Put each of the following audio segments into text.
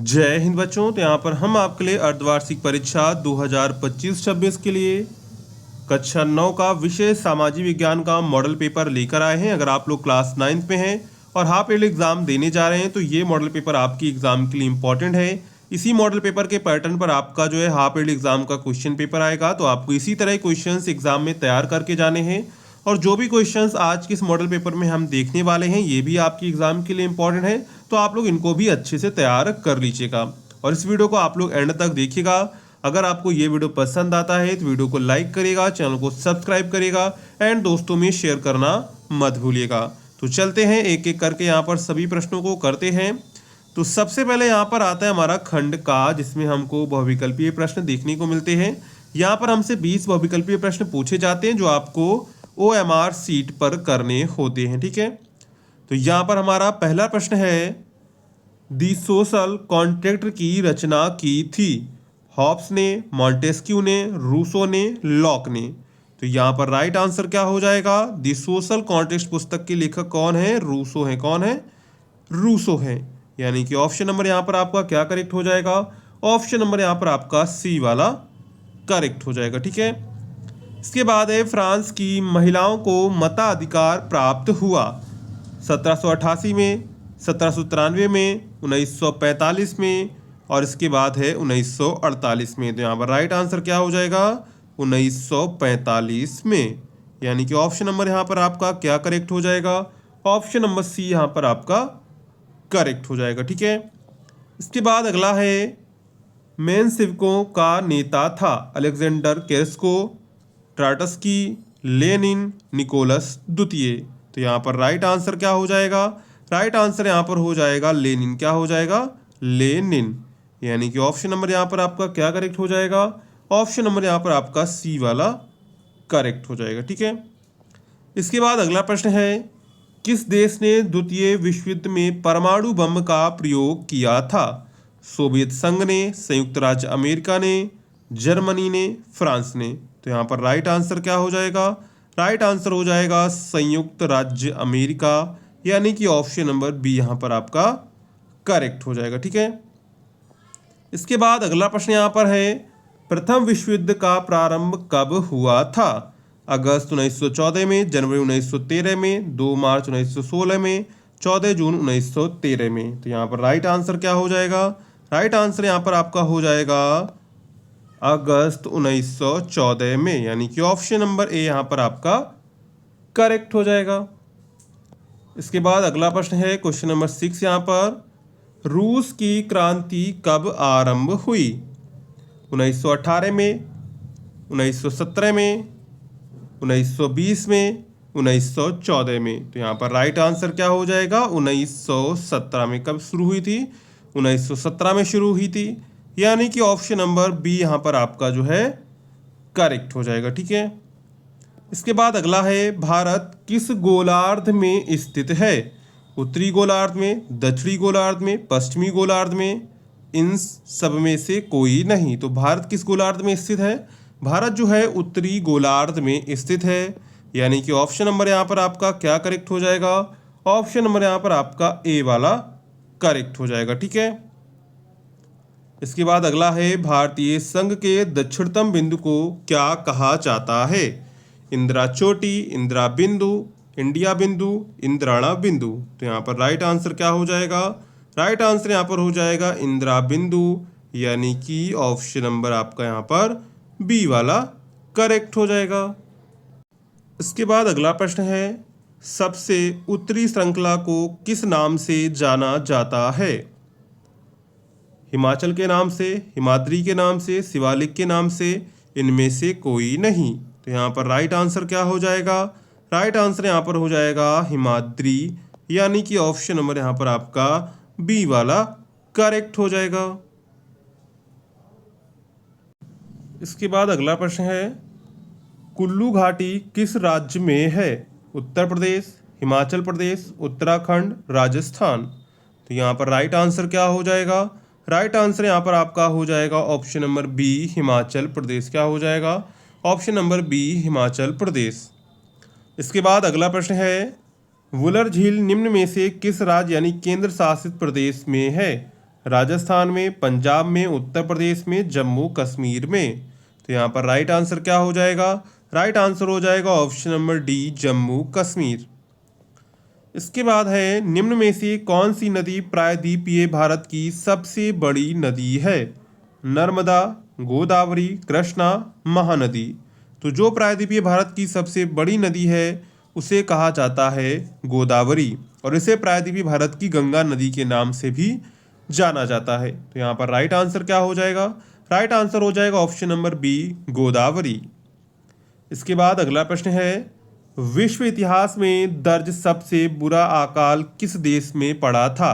जय हिंद बच्चों। तो यहाँ पर हम आपके लिए अर्धवार्षिक परीक्षा 2025-26 के लिए कक्षा 9 का विषय सामाजिक विज्ञान का मॉडल पेपर लेकर आए हैं। अगर आप लोग क्लास 9th में हैं और हाफ ईयरली एग्जाम देने जा रहे हैं तो ये मॉडल पेपर आपकी एग्जाम के लिए इंपॉर्टेंट है। इसी मॉडल पेपर के पैटर्न पर आपका जो है हाफ ईयरली एग्जाम का क्वेश्चन पेपर आएगा, तो आपको इसी तरह क्वेश्चंस एग्जाम में तैयार करके जाने हैं। और जो भी क्वेश्चंस आज के इस मॉडल पेपर में हम देखने वाले हैं ये भी आपकी एग्जाम के लिए इंपॉर्टेंट है, तो आप लोग इनको भी अच्छे से तैयार कर लीजिएगा। और इस वीडियो को आप लोग एंड तक देखिएगा। अगर आपको ये वीडियो पसंद आता है तो वीडियो को लाइक करिएगा, चैनल को सब्सक्राइब करिएगा एंड दोस्तों में शेयर करना मत भूलिएगा। तो चलते हैं एक एक करके यहाँ पर सभी प्रश्नों को करते हैं। तो सबसे पहले यहाँ पर आता है हमारा खंड का, जिसमें हमको बहुविकल्पीय प्रश्न देखने को मिलते हैं। यहाँ पर हमसे 20 बहुविकल्पीय प्रश्न पूछे जाते हैं जो आपको OMR सीट पर करने होते हैं, ठीक है। तो यहाँ पर हमारा पहला प्रश्न है, दी सोशल कॉन्ट्रैक्ट की रचना की थी। हॉब्स ने, मॉन्टेस्क्यू ने, रूसो ने, लॉक ने। तो यहाँ पर राइट आंसर क्या हो जाएगा? दी सोशल कॉन्ट्रैक्ट पुस्तक के लेखक कौन है? रूसो है। कौन है? रूसो है। यानी कि ऑप्शन नंबर यहाँ पर आपका क्या करेक्ट हो जाएगा? ऑप्शन नंबर यहाँ पर आपका सी वाला करेक्ट हो जाएगा, ठीक है। इसके बाद है, फ्रांस की महिलाओं को मताधिकार प्राप्त हुआ 1788 में, 1793 में, 1945 में और इसके बाद है 1948 में। तो यहाँ पर राइट आंसर क्या हो जाएगा? 1945 में। यानी कि ऑप्शन नंबर यहाँ पर आपका क्या करेक्ट हो जाएगा? ऑप्शन नंबर सी यहाँ पर आपका करेक्ट हो जाएगा, ठीक है। इसके बाद अगला है, मेंशेविकों का नेता था अलेक्जेंडर केरेस्को, ट्राटस्की, लेनिन, निकोलस द्वितीय। तो यहाँ पर राइट आंसर क्या हो जाएगा? राइट आंसर यहाँ पर हो जाएगा लेनिन। क्या हो जाएगा? लेनिन। यानी कि ऑप्शन नंबर यहाँ पर आपका क्या करेक्ट हो जाएगा? ऑप्शन नंबर यहाँ पर आपका सी वाला करेक्ट हो जाएगा, ठीक है। इसके बाद अगला प्रश्न है, किस देश ने द्वितीय विश्व युद्ध में परमाणु बम का प्रयोग किया था? सोवियत संघ ने, संयुक्त राज्य अमेरिका ने, जर्मनी ने, फ्रांस ने। तो यहाँ पर राइट आंसर क्या हो जाएगा? राइट आंसर हो जाएगा संयुक्त राज्य अमेरिका। यानी कि ऑप्शन नंबर बी यहाँ पर आपका करेक्ट हो जाएगा, ठीक है। इसके बाद अगला प्रश्न यहाँ पर है, प्रथम विश्व युद्ध का प्रारंभ कब हुआ था? अगस्त 1914 में, जनवरी 1913 में, 2 मार्च 1916 में, 14 जून 1913 में। तो यहाँ पर राइट आंसर क्या हो जाएगा? राइट आंसर यहाँ पर आपका हो जाएगा अगस्त 1914 में। यानी कि ऑप्शन नंबर ए यहाँ पर आपका करेक्ट हो जाएगा। इसके बाद अगला प्रश्न है, क्वेश्चन नंबर 6 यहाँ पर, रूस की क्रांति कब आरंभ हुई? 1918 में, 1917 में, 1920 में, 1914 में। तो यहाँ पर राइट आंसर क्या हो जाएगा? 1917 में। कब शुरू हुई थी? 1917 में शुरू हुई थी। यानी कि ऑप्शन नंबर बी यहाँ पर आपका जो है करेक्ट हो जाएगा, ठीक है। इसके बाद अगला है, भारत किस गोलार्ध में स्थित है? उत्तरी गोलार्ध में, दक्षिणी गोलार्ध में, पश्चिमी गोलार्ध में, इन सब में से कोई नहीं। तो भारत किस गोलार्ध में स्थित है? भारत जो है उत्तरी गोलार्ध में स्थित है। यानी कि ऑप्शन नंबर यहाँ पर आपका क्या करेक्ट हो जाएगा? ऑप्शन नंबर यहाँ पर आपका ए वाला करेक्ट हो जाएगा, ठीक है। इसके बाद अगला है, भारतीय संघ के दक्षिणतम बिंदु को क्या कहा जाता है? इंदिरा चोटी, इंदिरा बिंदु, इंडिया बिंदु, इंद्राणा बिंदु। तो यहाँ पर राइट आंसर क्या हो जाएगा? राइट आंसर यहाँ पर हो जाएगा इंदिरा बिंदु। यानी कि ऑप्शन नंबर आपका यहाँ पर बी वाला करेक्ट हो जाएगा। इसके बाद अगला प्रश्न है, सबसे उत्तरी श्रृंखला को किस नाम से जाना जाता है? हिमाचल के नाम से, हिमाद्री के नाम से, शिवालिक के नाम से, इनमें से कोई नहीं। तो यहाँ पर राइट आंसर क्या हो जाएगा? राइट आंसर यहाँ पर हो जाएगा हिमाद्री। यानी कि ऑप्शन नंबर यहाँ पर आपका बी वाला करेक्ट हो जाएगा। इसके बाद अगला प्रश्न है, कुल्लू घाटी किस राज्य में है? उत्तर प्रदेश, हिमाचल प्रदेश, उत्तराखंड, राजस्थान। तो यहाँ पर राइट आंसर क्या हो जाएगा? राइट आंसर यहाँ पर आपका हो जाएगा option number B Himachal Pradesh. क्या हो जाएगा? Option number B Himachal Pradesh. इसके बाद अगला प्रश्न है, वुलर झील निम्न में से किस राज्य यानी केंद्र शासित प्रदेश में है? राजस्थान में, पंजाब में, उत्तर प्रदेश में, जम्मू कश्मीर में। तो यहाँ पर राइट आंसर क्या हो जाएगा? राइट आंसर हो जाएगा option number D, Jammu Kashmir. इसके बाद है, निम्न में से कौन सी नदी प्रायद्वीपीय भारत की सबसे बड़ी नदी है? नर्मदा, गोदावरी, कृष्णा, महानदी। तो जो प्रायद्वीपीय भारत की सबसे बड़ी नदी है उसे कहा जाता है गोदावरी, और इसे प्रायद्वीपीय भारत की गंगा नदी के नाम से भी जाना जाता है। तो यहाँ पर राइट आंसर क्या हो जाएगा? राइट आंसर हो जाएगा ऑप्शन नंबर बी, गोदावरी। इसके बाद अगला प्रश्न है, विश्व इतिहास में दर्ज सबसे बुरा अकाल किस देश में पड़ा था?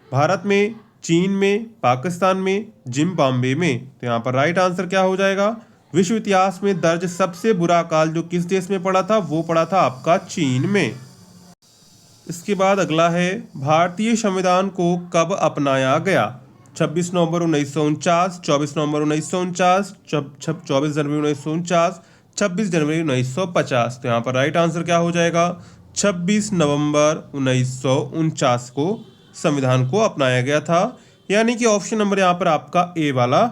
भारत में, चीन में, पाकिस्तान में, जिम्बाब्वे में। तो यहाँ पर राइट आंसर क्या हो जाएगा? विश्व इतिहास में दर्ज सबसे बुरा अकाल जो किस देश में पड़ा था, वो पड़ा था आपका चीन में। इसके बाद अगला है, भारतीय संविधान को कब अपनाया गया? 26 नवंबर 1949, 24 नवंबर 1949, 24 जनवरी 1949, 26 जनवरी 1950। तो यहाँ पर राइट आंसर क्या हो जाएगा? 26 नवंबर 1949 को संविधान को अपनाया गया था, यानी कि ऑप्शन नंबर यहाँ पर आपका ए वाला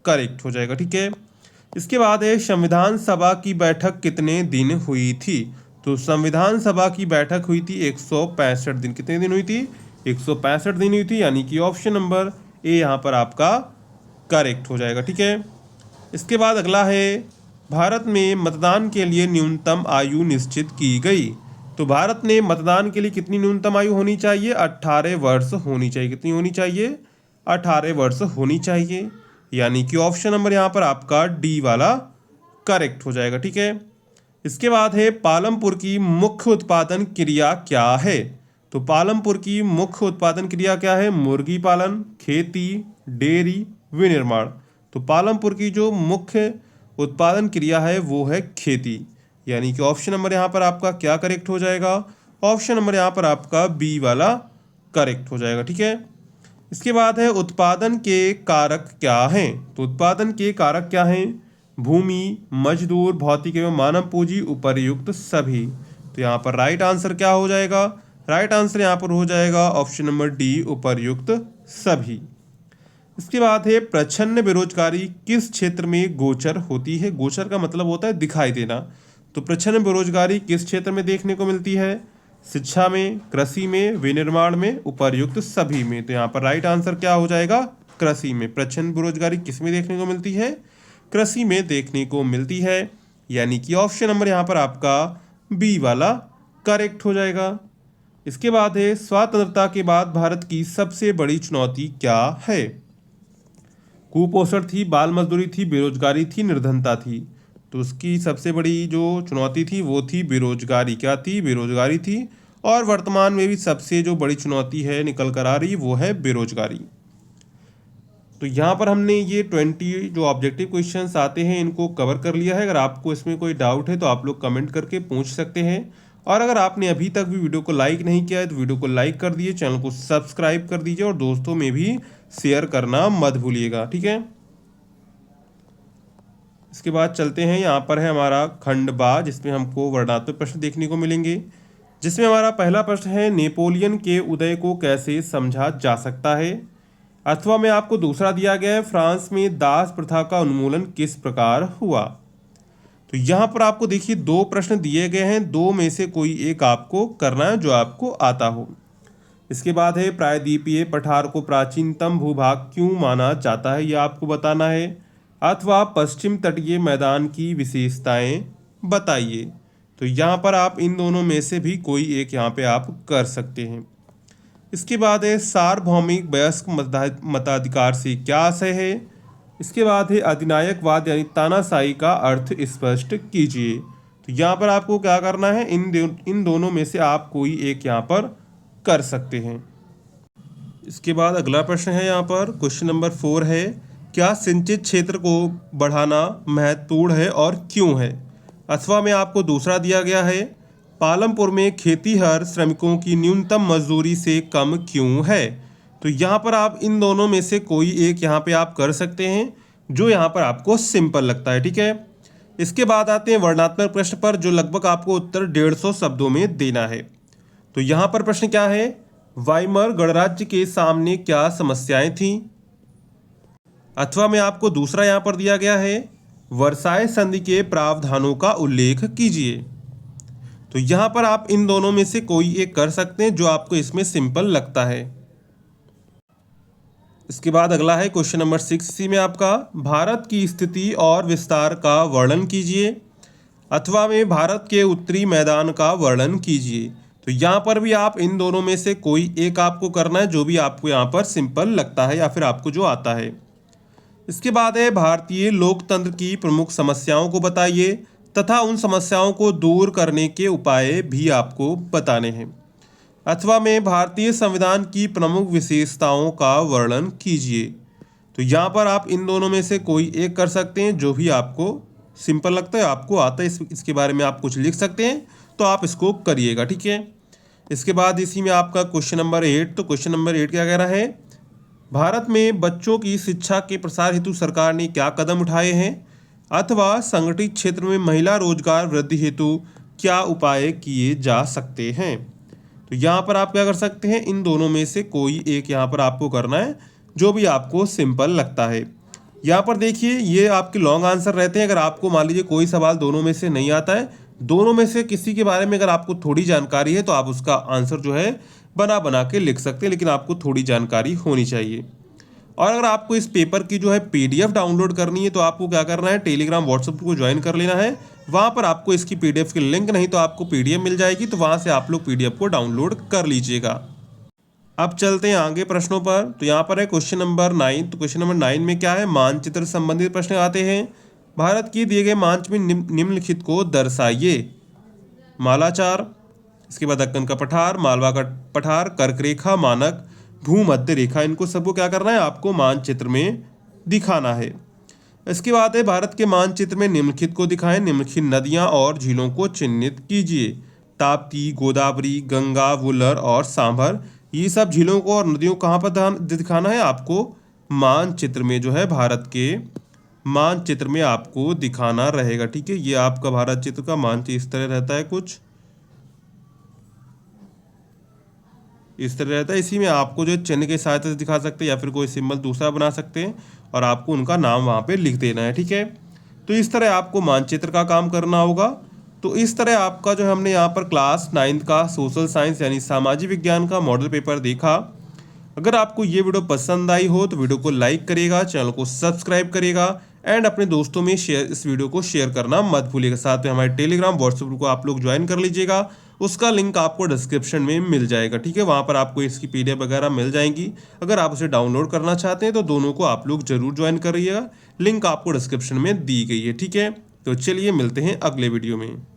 करेक्ट हो जाएगा। ठीक है। इसके बाद है, संविधान सभा की बैठक कितने दिन हुई थी? तो संविधान सभा की बैठक हुई थी 165 दिन। कितने दिन हुई थी? 165 दिन हुई थी, यानी कि ऑप्शन नंबर ए यहाँ पर आपका करेक्ट हो जाएगा। ठीक है। इसके बाद अगला है, भारत में मतदान के लिए न्यूनतम आयु निश्चित की गई। तो भारत में मतदान के लिए कितनी न्यूनतम आयु होनी चाहिए? 18 वर्ष होनी चाहिए। कितनी होनी चाहिए? 18 वर्ष होनी चाहिए, यानी कि ऑप्शन नंबर यहाँ पर आपका डी वाला करेक्ट हो जाएगा। ठीक है। इसके बाद है, पालमपुर की मुख्य उत्पादन क्रिया क्या है? तो पालमपुर की मुख्य उत्पादन क्रिया क्या है? मुर्गी पालन, खेती, डेयरी, विनिर्माण। तो पालमपुर की जो मुख्य उत्पादन क्रिया है वो है खेती, यानी कि ऑप्शन नंबर यहाँ पर आपका क्या करेक्ट हो जाएगा? ऑप्शन नंबर यहाँ पर आपका बी वाला करेक्ट हो जाएगा। ठीक है। इसके बाद है, उत्पादन के कारक क्या हैं? तो उत्पादन के कारक क्या हैं? भूमि, मजदूर, भौतिक एवं मानव पूंजी, उपर्युक्त सभी। तो यहाँ पर राइट आंसर क्या हो जाएगा? राइट आंसर यहाँ पर हो जाएगा ऑप्शन नंबर डी, उपर्युक्त सभी। इसके बाद है, प्रच्छन्न बेरोजगारी किस क्षेत्र में गोचर होती है? गोचर का मतलब होता है दिखाई देना। तो प्रच्छन्न बेरोजगारी किस क्षेत्र में देखने को मिलती है? शिक्षा में, कृषि में, विनिर्माण में, उपर्युक्त सभी में। तो यहाँ पर राइट आंसर क्या हो जाएगा? कृषि में। प्रच्छन्न बेरोजगारी किस में देखने को मिलती है? कृषि में देखने को मिलती है, यानी कि ऑप्शन नंबर यहाँ पर आपका बी वाला करेक्ट हो जाएगा। इसके बाद है, स्वतंत्रता के बाद भारत की सबसे बड़ी चुनौती क्या है? कुपोषण थी, बाल मजदूरी थी, बेरोजगारी थी, निर्धनता थी। तो उसकी सबसे बड़ी जो चुनौती थी वो थी बेरोजगारी। क्या थी? बेरोजगारी थी। और वर्तमान में भी सबसे जो बड़ी चुनौती है निकल कर आ रही वो है बेरोजगारी। तो यहाँ पर हमने ये 20 जो ऑब्जेक्टिव क्वेश्चंस आते हैं इनको कवर कर लिया है। अगर आपको इसमें कोई डाउट है तो आप लोग कमेंट करके पूछ सकते हैं। और अगर आपने अभी तक भी वीडियो को लाइक नहीं किया है तो वीडियो को लाइक कर दीजिए, चैनल को सब्सक्राइब कर दीजिए और दोस्तों में भी शेयर करना मत भूलिएगा। ठीक है। इसके बाद चलते हैं, यहाँ पर है हमारा खंड बा, जिसमें हमको वर्णनात्मक प्रश्न देखने को मिलेंगे। जिसमें हमारा पहला प्रश्न है, नेपोलियन के उदय को कैसे समझा जा सकता है? अथवा में आपको दूसरा दिया गया है, फ्रांस में दास प्रथा का उन्मूलन किस प्रकार हुआ? तो यहाँ पर आपको देखिए दो प्रश्न दिए गए हैं, दो में से कोई एक आपको करना है जो आपको आता हो। इसके बाद है, प्रायद्वीपीय पठार को प्राचीनतम भूभाग क्यों माना जाता है, यह आपको बताना है। अथवा पश्चिम तटीय मैदान की विशेषताएं बताइए। तो यहाँ पर आप इन दोनों में से भी कोई एक यहाँ पे आप कर सकते हैं। इसके बाद है, सार्वभौमिक वयस्क मताधिकार से क्या आशय है? इसके बाद है, अधिनायकवाद यानी तानाशाही का अर्थ स्पष्ट कीजिए। तो यहाँ पर आपको क्या करना है, इन दोनों में से आप कोई एक यहाँ पर कर सकते हैं। इसके बाद अगला प्रश्न है, यहाँ पर क्वेश्चन नंबर 4 है, क्या सिंचित क्षेत्र को बढ़ाना महत्वपूर्ण है और क्यों है? अथवा में आपको दूसरा दिया गया है, पालमपुर में खेतीहर श्रमिकों की न्यूनतम मजदूरी से कम क्यों है? तो यहाँ पर आप इन दोनों में से कोई एक यहाँ पे आप कर सकते हैं जो यहाँ पर आपको सिंपल लगता है। ठीक है। इसके बाद आते हैं वर्णनात्मक प्रश्न पर, जो लगभग आपको उत्तर 150 शब्दों में देना है। तो यहाँ पर प्रश्न क्या है, वाइमर गणराज्य के सामने क्या समस्याएं थीं? अथवा में आपको दूसरा यहाँ पर दिया गया है, वर्साय संधि के प्रावधानों का उल्लेख कीजिए। तो यहाँ पर आप इन दोनों में से कोई एक कर सकते हैं जो आपको इसमें सिंपल लगता है। इसके बाद अगला है क्वेश्चन नंबर 6 में आपका, भारत की स्थिति और विस्तार का वर्णन कीजिए अथवा में भारत के उत्तरी मैदान का वर्णन कीजिए। तो यहाँ पर भी आप इन दोनों में से कोई एक आपको करना है जो भी आपको यहाँ पर सिंपल लगता है या फिर आपको जो आता है। इसके बाद है, भारतीय लोकतंत्र की प्रमुख समस्याओं को बताइए तथा उन समस्याओं को दूर करने के उपाय भी आपको बताने हैं। अथवा में भारतीय संविधान की प्रमुख विशेषताओं का वर्णन कीजिए। तो यहाँ पर आप इन दोनों में से कोई एक कर सकते हैं जो भी आपको सिंपल लगता है, आपको आता है, इसके बारे में आप कुछ लिख सकते हैं, तो आप इसको करिएगा, ठीक है। इसके बाद इसी में आपका क्वेश्चन नंबर 8, तो क्वेश्चन नंबर 8 क्या कह रहा है, भारत में बच्चों की शिक्षा के प्रसार हेतु सरकार ने क्या कदम उठाए हैं अथवा संगठित क्षेत्र में महिला रोजगार वृद्धि हेतु क्या उपाय किए जा सकते हैं। तो यहाँ पर आप क्या कर सकते हैं, इन दोनों में से कोई एक यहाँ पर आपको करना है जो भी आपको सिंपल लगता है। यहाँ पर देखिए, ये आपके लॉन्ग आंसर रहते हैं। अगर आपको मान लीजिए कोई सवाल दोनों में से नहीं आता है, दोनों में से किसी के बारे में अगर आपको थोड़ी जानकारी है तो आप उसका आंसर जो है बना बना के लिख सकते हैं, लेकिन आपको थोड़ी जानकारी होनी चाहिए। और अगर आपको इस पेपर की जो है PDF डाउनलोड करनी है तो आपको क्या करना है, टेलीग्राम व्हाट्सएप को ज्वाइन कर लेना है। वहाँ पर आपको इसकी PDF की लिंक नहीं तो आपको PDF मिल जाएगी, तो वहाँ से आप लोग PDF को डाउनलोड कर लीजिएगा। अब चलते हैं आगे प्रश्नों पर। तो यहाँ पर है क्वेश्चन नंबर 9। तो क्वेश्चन नंबर 9 में क्या है, मानचित्र संबंधित प्रश्न आते हैं। भारत की दिए गए मानचित्र में निम्नलिखित को दर्शाइए। मालाचार, इसके बाद दक्कन का पठार, मालवा का पठार, कर्क रेखा, मानक, भूमध्य रेखा, इनको सबको क्या करना है, आपको मानचित्र में दिखाना है। इसके बाद है, भारत के मानचित्र में निम्नलिखित को दिखाएं। निम्नलिखित नदियां और झीलों को चिन्हित कीजिए। ताप्ती, गोदावरी, गंगा, वुलर और सांभर, ये सब झीलों को और नदियों को कहाँ पर दिखाना है, आपको मानचित्र में जो है भारत के मानचित्र में आपको दिखाना रहेगा, ठीक है। ये आपका भारत चित्र का मानचित्र इस तरह रहता है, कुछ इस तरह रहता है। इसी में आपको जो चिन्ह के सहायता से दिखा सकते हैं या फिर कोई सिंबल दूसरा बना सकते हैं और आपको उनका नाम वहाँ पे लिख देना है, ठीक है। तो इस तरह आपको मानचित्र का काम करना होगा। तो इस तरह आपका जो हमने यहाँ पर क्लास 9 का सोशल साइंस यानी सामाजिक विज्ञान का मॉडल पेपर देखा। अगर आपको ये वीडियो पसंद आई हो तो वीडियो को लाइक करिएगा, चैनल को सब्सक्राइब करिएगा एंड अपने दोस्तों में इस वीडियो को शेयर करना मत भूलिएगा। साथ में हमारे टेलीग्राम व्हाट्सएप ग्रुप को आप लोग ज्वाइन कर लीजिएगा, उसका लिंक आपको डिस्क्रिप्शन में मिल जाएगा, ठीक है। वहाँ पर आपको इसकी PDF वगैरह मिल जाएंगी। अगर आप उसे डाउनलोड करना चाहते हैं तो दोनों को आप लोग जरूर ज्वाइन करिएगा, लिंक आपको डिस्क्रिप्शन में दी गई है, ठीक है। तो चलिए मिलते हैं अगले वीडियो में।